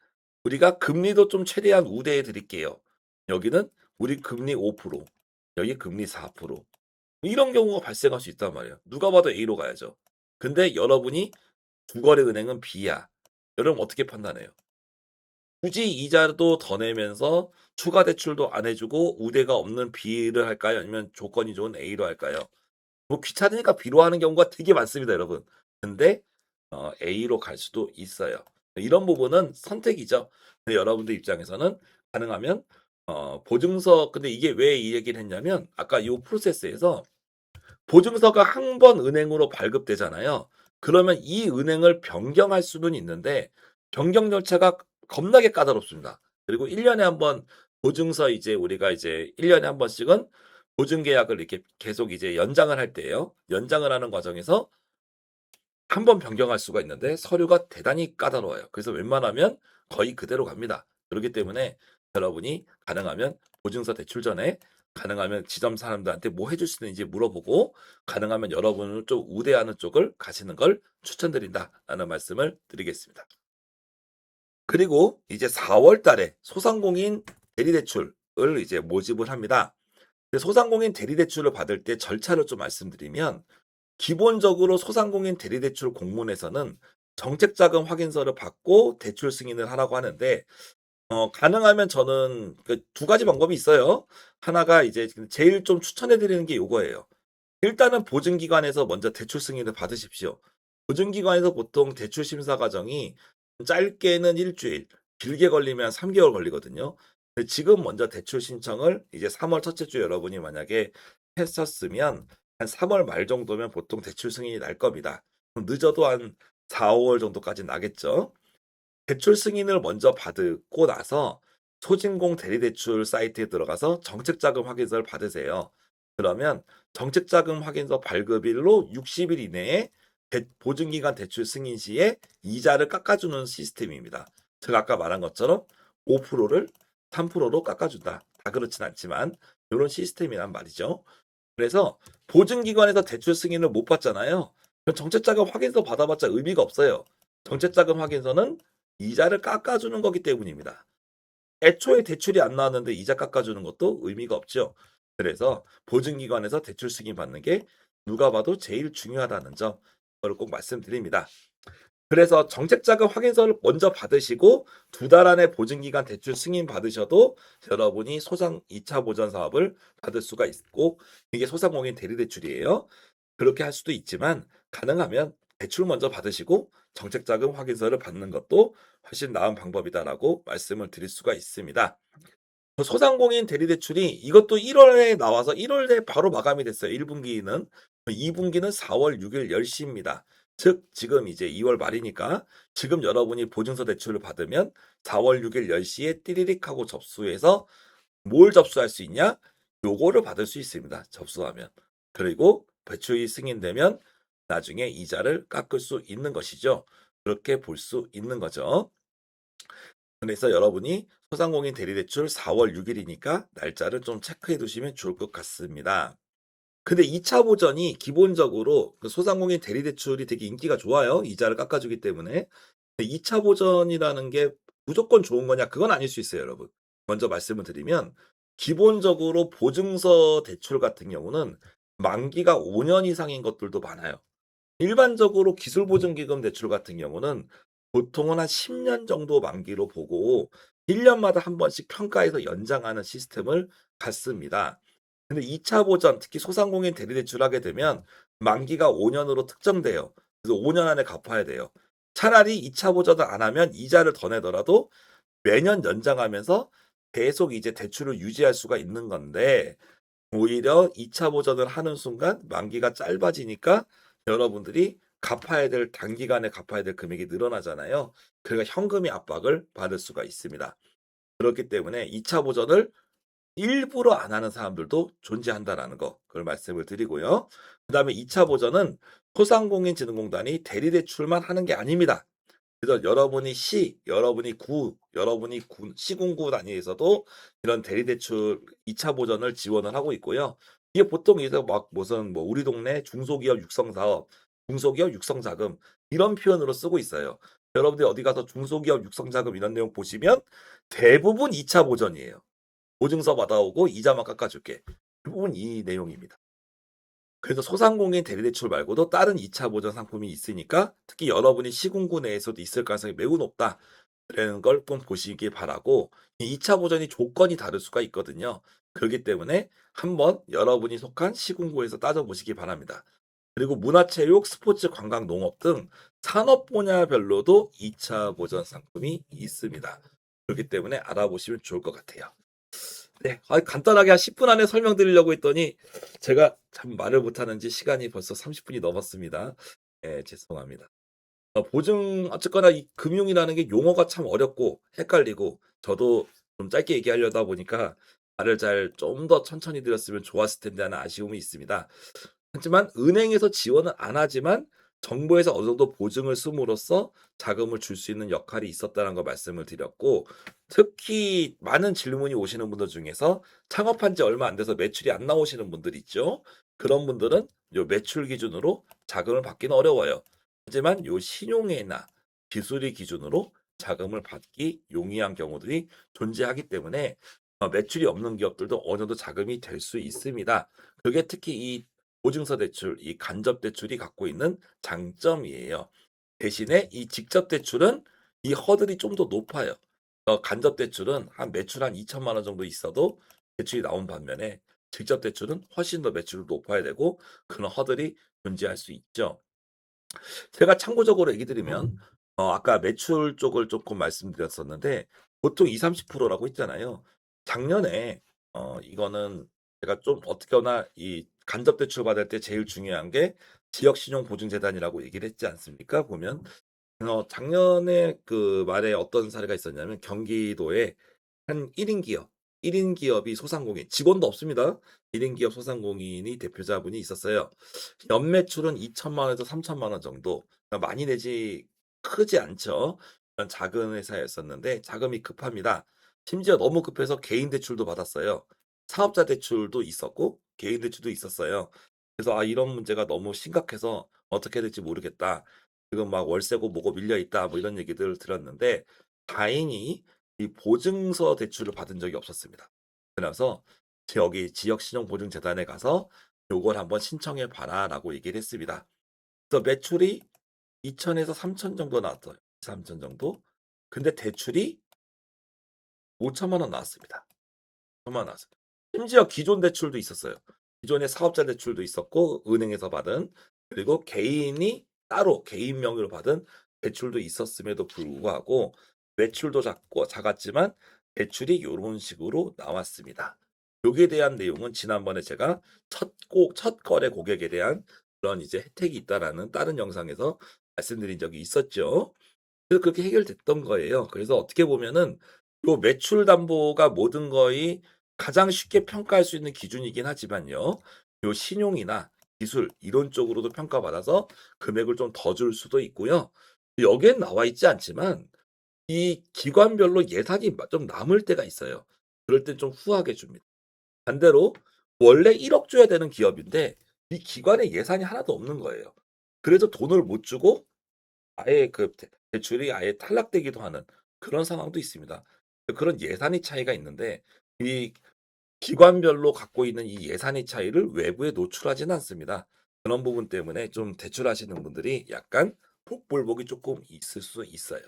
우리가 금리도 좀 최대한 우대해 드릴게요. 여기는 우리 금리 5%, 여기 금리 4%. 이런 경우가 발생할 수 있단 말이에요. 누가 봐도 A로 가야죠. 근데 여러분이 주거래 은행은 B야. 여러분 어떻게 판단해요? 굳이 이자도 더 내면서 추가 대출도 안 해주고 우대가 없는 B를 할까요? 아니면 조건이 좋은 A로 할까요? 뭐 귀찮으니까 B로 하는 경우가 되게 많습니다, 여러분. 근데 A로 갈 수도 있어요. 이런 부분은 선택이죠. 근데 여러분들 입장에서는 가능하면 보증서 근데 이게 왜 이 얘기를 했냐면 아까 이 프로세스에서 보증서가 한 번 은행으로 발급되잖아요. 그러면 이 은행을 변경할 수는 있는데 변경 절차가 겁나게 까다롭습니다. 그리고 1년에 한 번 보증서 이제 우리가 이제 1년에 한 번씩은 보증 계약을 이렇게 계속 이제 연장을 할 때예요. 연장을 하는 과정에서 한 번 변경할 수가 있는데 서류가 대단히 까다로워요. 그래서 웬만하면 거의 그대로 갑니다. 그렇기 때문에 여러분이 가능하면 보증서 대출 전에 가능하면 지점 사람들한테 뭐 해줄 수 있는지 물어보고 가능하면 여러분을 좀 우대하는 쪽을 가시는 걸 추천드린다라는 말씀을 드리겠습니다. 그리고 이제 4월 달에 소상공인 대리대출을 이제 모집을 합니다. 소상공인 대리대출을 받을 때 절차를 좀 말씀드리면 기본적으로 소상공인 대리대출 공문에서는 정책자금 확인서를 받고 대출 승인을 하라고 하는데 가능하면 저는 그 두 가지 방법이 있어요. 하나가 이제 제일 좀 추천해 드리는 게 요거예요. 일단은 보증기관에서 먼저 대출 승인을 받으십시오. 보증기관에서 보통 대출 심사 과정이 짧게는 일주일, 길게 걸리면 3개월 걸리거든요. 근데 지금 먼저 대출 신청을 이제 3월 첫째 주 여러분이 만약에 했었으면 한 3월 말 정도면 보통 대출 승인이 날 겁니다. 늦어도 한 4, 5월 정도까지 나겠죠. 대출 승인을 먼저 받고 나서 소진공 대리대출 사이트에 들어가서 정책자금 확인서를 받으세요. 그러면 정책자금 확인서 발급일로 60일 이내에 보증기간 대출 승인 시에 이자를 깎아주는 시스템입니다. 제가 아까 말한 것처럼 5%를 3%로 깎아준다. 다 그렇진 않지만 이런 시스템이란 말이죠. 그래서 보증기관에서 대출 승인을 못 받잖아요. 그럼 정책자금 확인서 받아봤자 의미가 없어요. 정책자금 확인서는 이자를 깎아주는 거기 때문입니다. 애초에 대출이 안 나왔는데 이자 깎아주는 것도 의미가 없죠. 그래서 보증기관에서 대출 승인 받는 게 누가 봐도 제일 중요하다는 점, 그걸 꼭 말씀드립니다. 그래서 정책자금 확인서를 먼저 받으시고 2달 안에 보증기간 대출 승인 받으셔도 여러분이 소상 2차 보전 사업을 받을 수가 있고 이게 소상공인 대리대출이에요. 그렇게 할 수도 있지만 가능하면 대출 먼저 받으시고 정책자금 확인서를 받는 것도 훨씬 나은 방법이다라고 말씀을 드릴 수가 있습니다. 소상공인 대리대출이 이것도 1월에 나와서 1월에 바로 마감이 됐어요. 1분기는. 2분기는 4월 6일 10시입니다. 즉 지금 이제 2월 말이니까 지금 여러분이 보증서 대출을 받으면 4월 6일 10시에 띠리릭 하고 접수해서 뭘 접수할 수 있냐? 요거를 받을 수 있습니다. 접수하면. 그리고 대출이 승인되면 나중에 이자를 깎을 수 있는 것이죠. 그렇게 볼 수 있는 거죠. 그래서 여러분이 소상공인 대리대출 4월 6일이니까 날짜를 좀 체크해 두시면 좋을 것 같습니다. 근데 2차 보전이 기본적으로 그 소상공인 대리대출이 되게 인기가 좋아요. 이자를 깎아주기 때문에. 2차 보전이라는 게 무조건 좋은 거냐? 그건 아닐 수 있어요, 여러분. 먼저 말씀을 드리면, 기본적으로 보증서 대출 같은 경우는 만기가 5년 이상인 것들도 많아요. 일반적으로 기술보증기금 대출 같은 경우는 보통은 한 10년 정도 만기로 보고 1년마다 한 번씩 평가해서 연장하는 시스템을 갖습니다. 근데 2차 보전, 특히 소상공인 대리대출하게 되면 만기가 5년으로 특정돼요. 그래서 5년 안에 갚아야 돼요. 차라리 2차 보전을 안 하면 이자를 더 내더라도 매년 연장하면서 계속 이제 대출을 유지할 수가 있는 건데, 오히려 2차 보전을 하는 순간 만기가 짧아지니까 여러분들이 갚아야 될 단기간에 갚아야 될 금액이 늘어나잖아요. 그러니까 현금이 압박을 받을 수가 있습니다. 그렇기 때문에 2차 보전을 일부러 안 하는 사람들도 존재한다라는 거, 그걸 말씀을 드리고요. 그다음에 2차 보전은 소상공인진흥공단이 대리대출만 하는 게 아닙니다. 그래서 여러분이 시군구 단위에서도 이런 대리대출 2차 보전을 지원을 하고 있고요. 이게 보통 이제 막 무슨 뭐 우리 동네 중소기업 육성사업, 중소기업 육성자금 이런 표현으로 쓰고 있어요. 여러분들이 어디 가서 중소기업 육성자금 이런 내용 보시면 대부분 2차 보전이에요. 보증서 받아오고 이자만 깎아줄게. 대부분 이 내용입니다. 그래서 소상공인 대리대출 말고도 다른 2차 보전 상품이 있으니까 특히 여러분이 시군구 내에서도 있을 가능성이 매우 높다. 라는 걸 좀 보시기 바라고, 이 2차 보전이 조건이 다를 수가 있거든요. 그렇기 때문에 한번 여러분이 속한 시군구에서 따져보시기 바랍니다. 그리고 문화체육, 스포츠, 관광, 농업 등 산업 분야별로도 2차 보전 상품이 있습니다. 그렇기 때문에 알아보시면 좋을 것 같아요. 네. 간단하게 한 10분 안에 설명드리려고 했더니 제가 참 말을 못하는지 시간이 벌써 30분이 넘었습니다. 예, 죄송합니다. 어쨌거나 이 금융이라는 게 용어가 참 어렵고 헷갈리고 저도 좀 짧게 얘기하려다 보니까 말을 좀 더 천천히 드렸으면 좋았을 텐데 하는 아쉬움이 있습니다. 하지만 은행에서 지원은 안 하지만 정부에서 어느 정도 보증을 씀으로써 자금을 줄 수 있는 역할이 있었다는 걸 말씀을 드렸고, 특히 많은 질문이 오시는 분들 중에서 창업한 지 얼마 안 돼서 매출이 안 나오시는 분들 있죠. 그런 분들은 요 매출 기준으로 자금을 받기는 어려워요. 하지만 요 신용회나 비수리 기준으로 자금을 받기 용이한 경우들이 존재하기 때문에 매출이 없는 기업들도 어느 정도 자금이 될 수 있습니다. 그게 특히 이 보증서 대출, 이 간접 대출이 갖고 있는 장점이에요. 대신에 이 직접 대출은 이 허들이 좀 더 높아요. 간접 대출은 매출 한 2천만 원 정도 있어도 대출이 나온 반면에 직접 대출은 훨씬 더 매출이 높아야 되고 그런 허들이 존재할 수 있죠. 제가 참고적으로 얘기 드리면 아까 매출 쪽을 조금 말씀드렸었는데 보통 20-30%라고 했잖아요. 작년에 이거는 제가 좀 어떻게나 이 간접 대출 받을 때 제일 중요한 게 지역신용보증재단이라고 얘기를 했지 않습니까? 보면 작년에 그 말에 어떤 사례가 있었냐면 경기도에 한 1인 기업, 1인 기업이 소상공인, 직원도 없습니다. 1인 기업 소상공인이 대표자분이 있었어요. 연매출은 2천만 원에서 3천만 원 정도. 그러니까 많이 내지 크지 않죠. 그런 작은 회사였었는데 자금이 급합니다. 심지어 너무 급해서 개인 대출도 받았어요. 사업자 대출도 있었고 개인 대출도 있었어요. 그래서 이런 문제가 너무 심각해서 어떻게 될지 모르겠다. 지금 막 월세고 뭐고 밀려 있다. 뭐 이런 얘기들을 들었는데 다행히 이 보증서 대출을 받은 적이 없었습니다. 그래서 여기 지역신용보증재단에 가서 요걸 한번 신청해 봐라라고 얘기를 했습니다. 그래서 매출이 2천에서 3천 정도 나왔어요. 3천 정도. 근데 대출이 5천만 원 나왔습니다. 5천만 원 나왔어요. 심지어 기존 대출도 있었어요. 기존에 사업자 대출도 있었고 은행에서 받은, 그리고 개인이 따로 개인 명의로 받은 대출도 있었음에도 불구하고 매출도 작았지만 대출이 요런 식으로 나왔습니다. 여기에 대한 내용은 지난번에 제가 첫 거래 고객에 대한 그런 이제 혜택이 있다라는 다른 영상에서 말씀드린 적이 있었죠. 그래서 그렇게 해결됐던 거예요. 그래서 어떻게 보면은 요 매출 담보가 모든 거의 가장 쉽게 평가할 수 있는 기준이긴 하지만요. 요 신용이나 기술 이런 쪽으로도 평가받아서 금액을 좀 더 줄 수도 있고요. 여기엔 나와 있지 않지만 이 기관별로 예산이 좀 남을 때가 있어요. 그럴 땐 좀 후하게 줍니다. 반대로 원래 1억 줘야 되는 기업인데 이 기관에 예산이 하나도 없는 거예요. 그래서 돈을 못 주고 아예 그 대출이 아예 탈락되기도 하는 그런 상황도 있습니다. 그런 예산의 차이가 있는데 이 기관별로 갖고 있는 이 예산의 차이를 외부에 노출하지는 않습니다. 그런 부분 때문에 좀 대출하시는 분들이 약간 복불복이 조금 있을 수 있어요.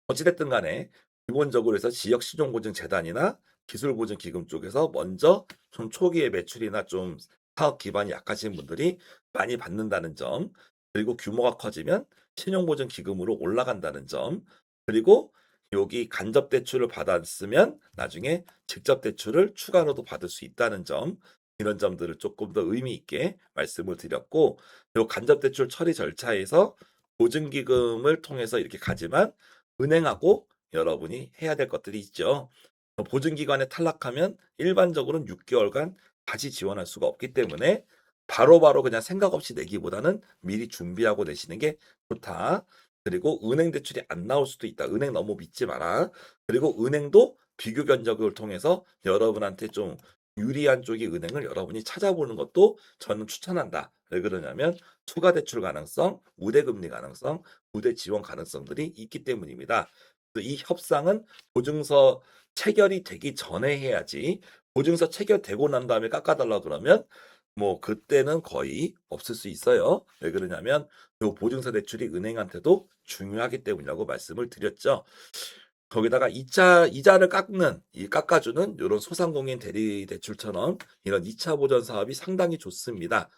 어찌 됐든 간에 기본적으로 해서 지역 신용보증재단이나 기술보증기금 쪽에서 먼저 좀 초기에 매출이나 좀 사업 기반이 약하신 분들이 많이 받는다는 점, 그리고 규모가 커지면 신용보증기금으로 올라간다는 점, 그리고 여기 간접 대출을 받았으면 나중에 직접 대출을 추가로도 받을 수 있다는 점, 이런 점들을 조금 더 의미 있게 말씀을 드렸고, 요 간접 대출 처리 절차에서 보증기금을 통해서 이렇게 가지만 은행하고 여러분이 해야 될 것들이 있죠. 보증기관에 탈락하면 일반적으로는 6개월간 다시 지원할 수가 없기 때문에 바로바로 그냥 생각 없이 내기보다는 미리 준비하고 내시는 게 좋다. 그리고 은행 대출이 안 나올 수도 있다. 은행 너무 믿지 마라. 그리고 은행도 비교 견적을 통해서 여러분한테 좀 유리한 쪽의 은행을 여러분이 찾아보는 것도 저는 추천한다. 왜 그러냐면 추가 대출 가능성, 우대금리 가능성, 우대 지원 가능성들이 있기 때문입니다. 이 협상은 보증서 체결이 되기 전에 해야지 보증서 체결되고 난 다음에 깎아달라 그러면 뭐 그때는 거의 없을 수 있어요. 왜 그러냐면 요 보증서 대출이 은행한테도 중요하기 때문이라고 말씀을 드렸죠. 거기다가 이자를 깎는 이 깎아주는 이런 소상공인 대리 대출처럼 이런 2차 보전 사업이 상당히 좋습니다.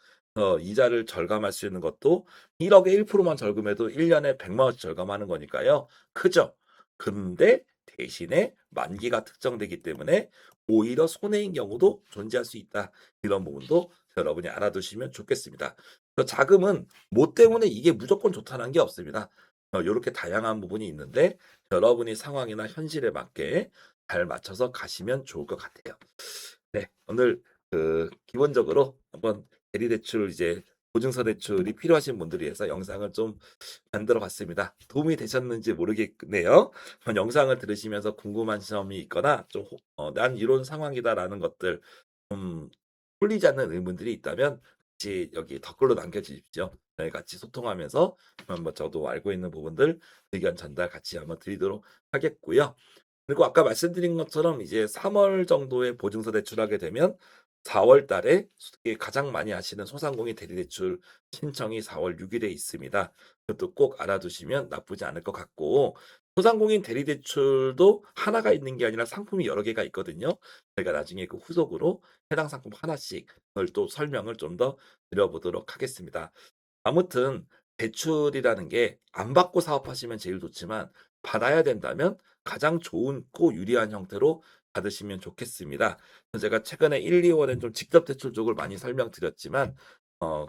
이자를 절감할 수 있는 것도 1억에 1%만 절감해도 1년에 100만 원씩 절감하는 거니까요. 크죠. 근데 대신에 만기가 특정되기 때문에 오히려 손해인 경우도 존재할 수 있다. 이런 부분도 여러분이 알아두시면 좋겠습니다. 자금은 뭐 때문에 이게 무조건 좋다는 게 없습니다. 이렇게 다양한 부분이 있는데 여러분이 상황이나 현실에 맞게 잘 맞춰서 가시면 좋을 것 같아요. 네, 오늘 기본적으로 한번 대리대출 이제 보증서 대출이 필요하신 분들을 위해서 영상을 좀 만들어 봤습니다. 도움이 되셨는지 모르겠네요. 영상을 들으시면서 궁금한 점이 있거나 좀 난 이런 상황이다라는 것들 좀 풀리지 않는 의문들이 있다면 같이 여기 댓글로 남겨주십시오. 저희 같이 소통하면서 한번 저도 알고 있는 부분들 의견 전달 같이 한번 드리도록 하겠고요. 그리고 아까 말씀드린 것처럼 이제 3월 정도에 보증서 대출하게 되면 4월 달에 가장 많이 하시는 소상공인 대리대출 신청이 4월 6일에 있습니다. 그것도 꼭 알아두시면 나쁘지 않을 것 같고 소상공인 대리대출도 하나가 있는 게 아니라 상품이 여러 개가 있거든요. 제가 나중에 그 후속으로 해당 상품 하나씩을 또 설명을 좀 더 드려보도록 하겠습니다. 아무튼 대출이라는 게 안 받고 사업하시면 제일 좋지만 받아야 된다면 가장 좋고 유리한 형태로 받으시면 좋겠습니다. 제가 최근에 1, 2월엔 좀 직접 대출 쪽을 많이 설명드렸지만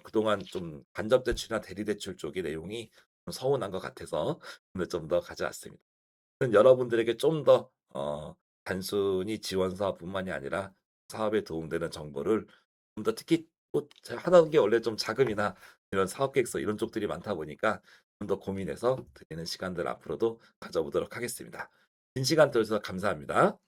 그동안 좀 간접 대출이나 대리 대출 쪽의 내용이 좀 서운한 것 같아서 오늘 좀 더 가져왔습니다. 여러분들에게 좀 더 단순히 지원 사업뿐만이 아니라 사업에 도움되는 정보를 좀 더 특히 뭐 제가 하는 게 원래 좀 자금이나 이런 사업 계획서 이런 쪽들이 많다 보니까 좀 더 고민해서 드리는 시간들 앞으로도 가져보도록 하겠습니다. 긴 시간 들어주셔서 감사합니다.